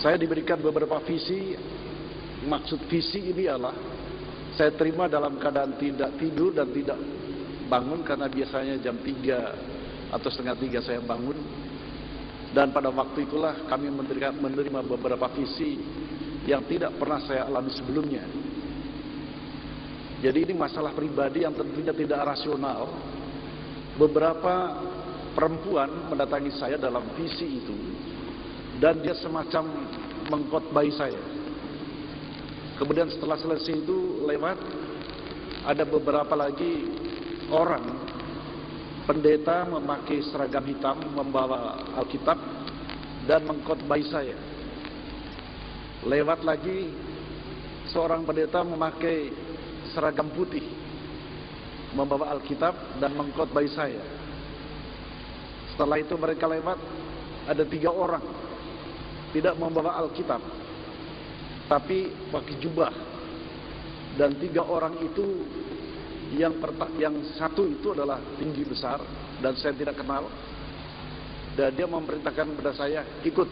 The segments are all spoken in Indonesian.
Saya diberikan beberapa visi. Maksud visi ini adalah saya terima dalam keadaan tidak tidur dan tidak bangun, karena biasanya jam 3 atau setengah 3 saya bangun. Dan pada waktu itulah kami menerima beberapa visi yang tidak pernah saya alami sebelumnya. Jadi ini masalah pribadi yang tentunya tidak rasional. Beberapa perempuan mendatangi saya dalam visi itu, dan dia semacam mengkhotbahi saya. Kemudian setelah selesai itu lewat, ada beberapa lagi orang, pendeta memakai seragam hitam, membawa Alkitab dan mengkhotbahi saya. Lewat lagi seorang pendeta memakai seragam putih, membawa Alkitab dan mengkhotbahi saya. Setelah itu mereka lewat, ada 3 orang tidak membawa Alkitab, tapi pakai jubah. Dan 3 orang itu, yang satu itu adalah tinggi besar dan saya tidak kenal, dan dia memerintahkan kepada saya ikut.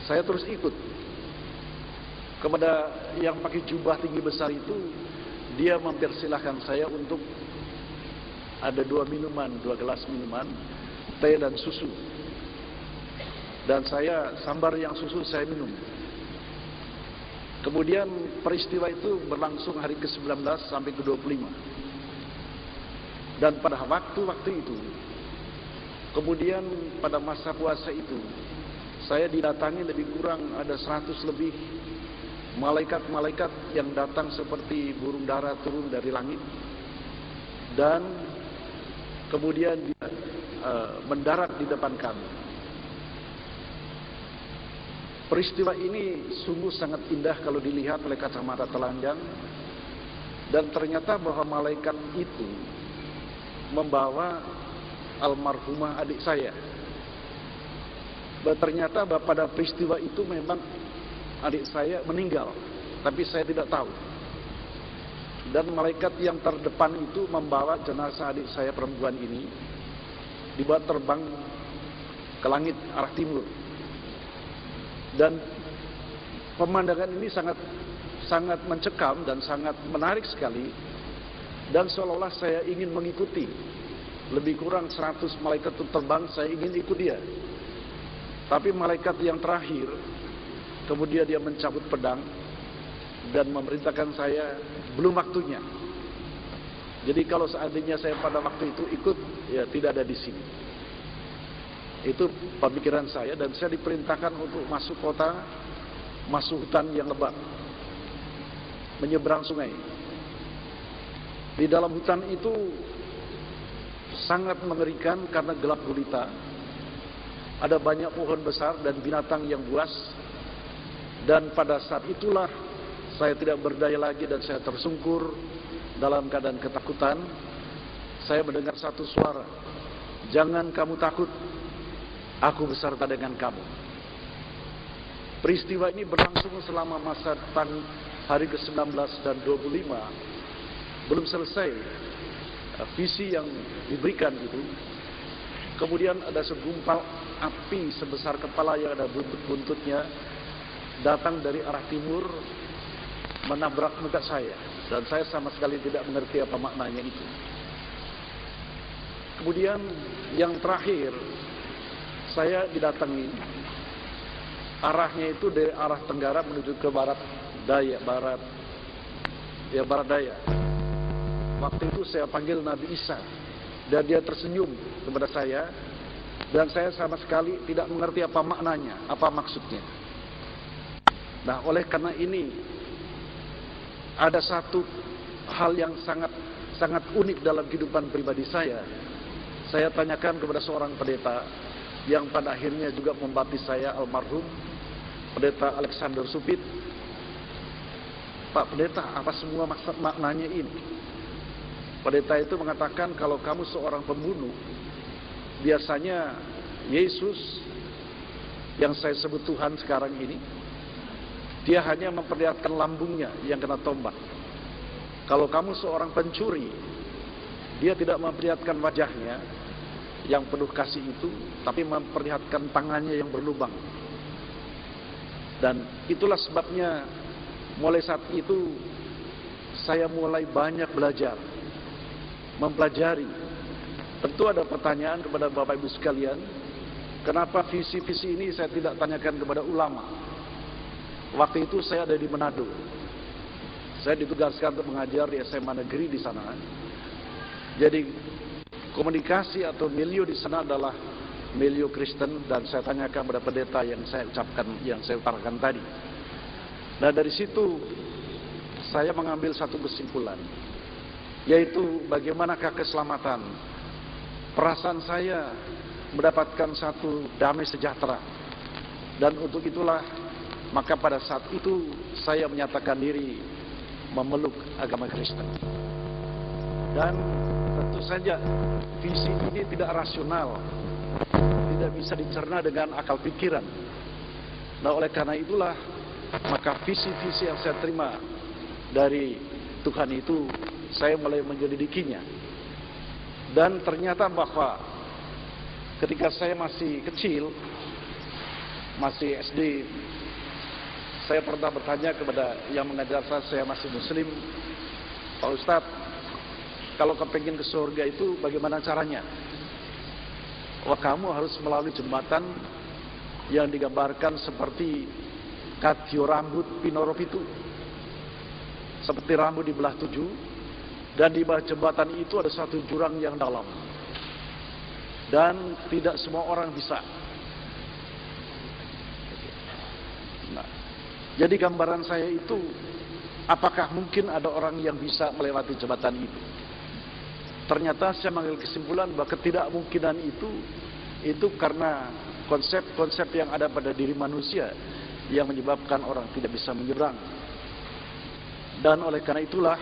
Saya terus ikut. Kepada yang pakai jubah tinggi besar itu, dia mempersilahkan saya untuk ada 2 gelas minuman, teh dan susu. Dan saya sambar yang susu saya minum. Kemudian peristiwa itu berlangsung hari ke-19 sampai ke-25. Dan pada waktu itu, kemudian pada masa puasa itu, saya didatangi lebih kurang ada 100 lebih malaikat-malaikat yang datang seperti burung dara turun dari langit. Dan kemudian dia mendarat di depan kami. Peristiwa ini sungguh sangat indah kalau dilihat oleh kacamata telanjang. Dan ternyata bahwa malaikat itu membawa almarhumah adik saya. Dan ternyata bahwa pada peristiwa itu memang adik saya meninggal, tapi saya tidak tahu. Dan malaikat yang terdepan itu membawa jenazah adik saya perempuan ini, dibawa terbang ke langit arah timur. Dan pemandangan ini sangat mencekam dan sangat menarik sekali. Dan seolah-olah saya ingin mengikuti. Lebih kurang 100 malaikat itu terbang, saya ingin ikut dia. Tapi malaikat yang terakhir, kemudian dia mencabut pedang dan memerintahkan saya, belum waktunya. Jadi kalau seandainya saya pada waktu itu ikut, ya tidak ada di sini. Itu pemikiran saya, dan saya diperintahkan untuk masuk kota, masuk hutan yang lebat, menyeberang sungai. Di dalam hutan itu sangat mengerikan karena gelap gulita. Ada banyak pohon besar dan binatang yang buas. Dan pada saat itulah saya tidak berdaya lagi dan saya tersungkur dalam keadaan ketakutan. Saya mendengar satu suara, "Jangan kamu takut, aku beserta dengan kamu." Peristiwa ini berlangsung selama masa hari ke-19 dan 25. Belum selesai visi yang diberikan itu. Kemudian ada segumpal api sebesar kepala yang ada buntut-buntutnya datang dari arah timur, menabrak muka saya. Dan saya sama sekali tidak mengerti apa maknanya itu. Kemudian yang terakhir, saya didatangi, arahnya itu dari arah tenggara menuju ke barat daya. Waktu itu saya panggil Nabi Isa, dan dia tersenyum kepada saya, dan saya sama sekali tidak mengerti apa maknanya, apa maksudnya. Nah, oleh karena ini ada satu hal yang sangat unik dalam kehidupan pribadi saya. Saya tanyakan kepada seorang pendeta yang pada akhirnya juga membaptis saya, almarhum Pendeta Alexander Supit. "Pak Pendeta, apa semua maksud maknanya ini?" Pendeta itu mengatakan, "Kalau kamu seorang pembunuh, biasanya Yesus yang saya sebut Tuhan sekarang ini, dia hanya memperlihatkan lambungnya yang kena tombak. Kalau kamu seorang pencuri, dia tidak memperlihatkan wajahnya yang penuh kasih itu, tapi memperlihatkan tangannya yang berlubang. Dan itulah sebabnya mulai saat itu saya mulai banyak belajar, mempelajari. Tentu ada pertanyaan kepada Bapak Ibu sekalian, kenapa visi-visi ini saya tidak tanyakan kepada ulama? Waktu itu saya ada di Manado. Saya ditugaskan untuk mengajar di SMA negeri di sana. Jadi komunikasi atau milieu di sana adalah milieu Kristen, dan saya tanyakan kepada pendeta yang saya ucapkan, yang saya utarakan tadi. Nah, dari situ saya mengambil satu kesimpulan, yaitu bagaimanakah keselamatan. Perasaan saya mendapatkan satu damai sejahtera, dan untuk itulah maka pada saat itu saya menyatakan diri memeluk agama Kristen. Dan tentu saja visi ini tidak rasional, tidak bisa dicerna dengan akal pikiran. Nah, oleh karena itulah maka visi-visi yang saya terima dari Tuhan itu saya mulai menyelidikinya. Dan ternyata bahwa ketika saya masih kecil, masih SD, saya pernah bertanya kepada yang mengajar saya masih muslim, Pak Ustadz, kalau kepengen ke surga itu bagaimana caranya? Wah, kamu harus melalui jembatan yang digambarkan seperti katio rambut pinorop itu, seperti rambut dibelah 7, dan di bawah jembatan itu ada satu jurang yang dalam, dan tidak semua orang bisa. Nah, jadi gambaran saya itu, apakah mungkin ada orang yang bisa melewati jembatan itu? Ternyata saya mengambil kesimpulan bahwa ketidakmungkinan itu karena konsep-konsep yang ada pada diri manusia yang menyebabkan orang tidak bisa menyeberang. Dan oleh karena itulah,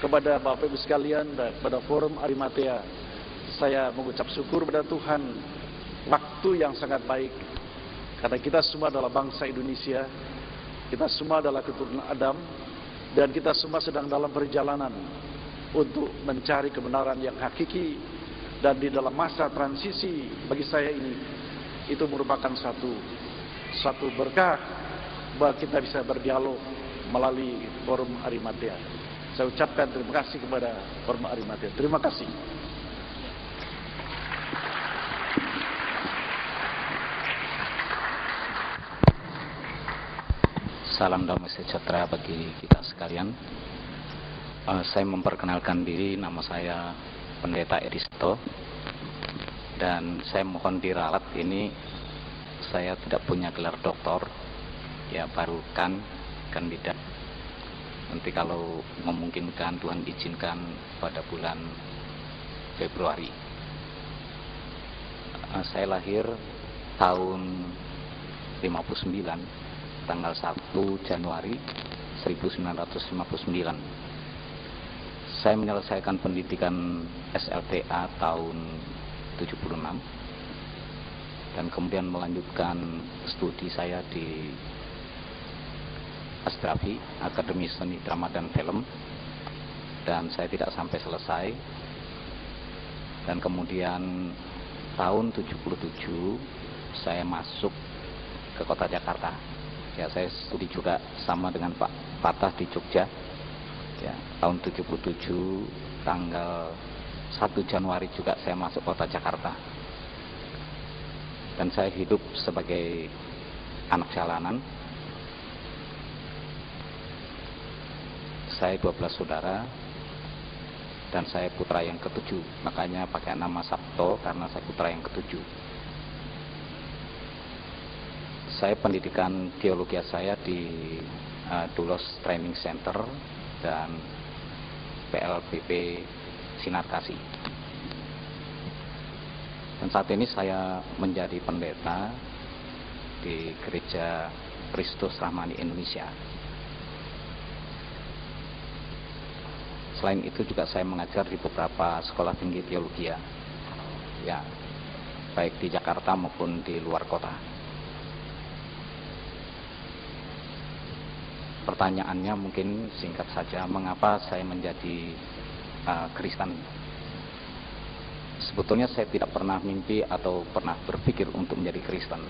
kepada Bapak Ibu sekalian dan kepada Forum Arimatea, saya mengucap syukur kepada Tuhan, waktu yang sangat baik, karena kita semua adalah bangsa Indonesia, kita semua adalah keturunan Adam, dan kita semua sedang dalam perjalanan untuk mencari kebenaran yang hakiki. Dan di dalam masa transisi bagi saya ini, itu merupakan satu berkah bahwa kita bisa berdialog melalui Forum Arimatea. Saya ucapkan terima kasih kepada Forum Arimatea. Terima kasih. Salam damai sejahtera bagi kita sekalian. Saya memperkenalkan diri, nama saya Pendeta Eristo, dan saya mohon diralat ini saya tidak punya gelar doktor, ya baru kandidat. Nanti kalau memungkinkan, Tuhan izinkan pada bulan Februari. Saya lahir tahun 59, tanggal 1 Januari 1959. Saya menyelesaikan pendidikan SLTA tahun 76, dan kemudian melanjutkan studi saya di Asdrafi, Akademi Seni Drama dan Film, dan saya tidak sampai selesai. Dan kemudian tahun 77 saya masuk ke kota Jakarta. Ya, saya studi juga sama dengan Pak Patah di Jogja. Ya, tahun 77 tanggal 1 Januari juga saya masuk kota Jakarta. Dan saya hidup sebagai anak jalanan. Saya 12 saudara, dan saya putra yang ke-7, makanya pakai nama Sabto karena saya putra yang ke-7. Saya pendidikan teologi saya di Dulos Training Center dan PLBP Sinar Kasih. Dan saat ini saya menjadi pendeta di Gereja Kristus Rahmani Indonesia. Selain itu juga saya mengajar di beberapa sekolah tinggi teologi, ya, baik di Jakarta maupun di luar kota. Pertanyaannya mungkin singkat saja, mengapa saya menjadi Kristen? Sebetulnya saya tidak pernah mimpi atau pernah berpikir untuk menjadi Kristen.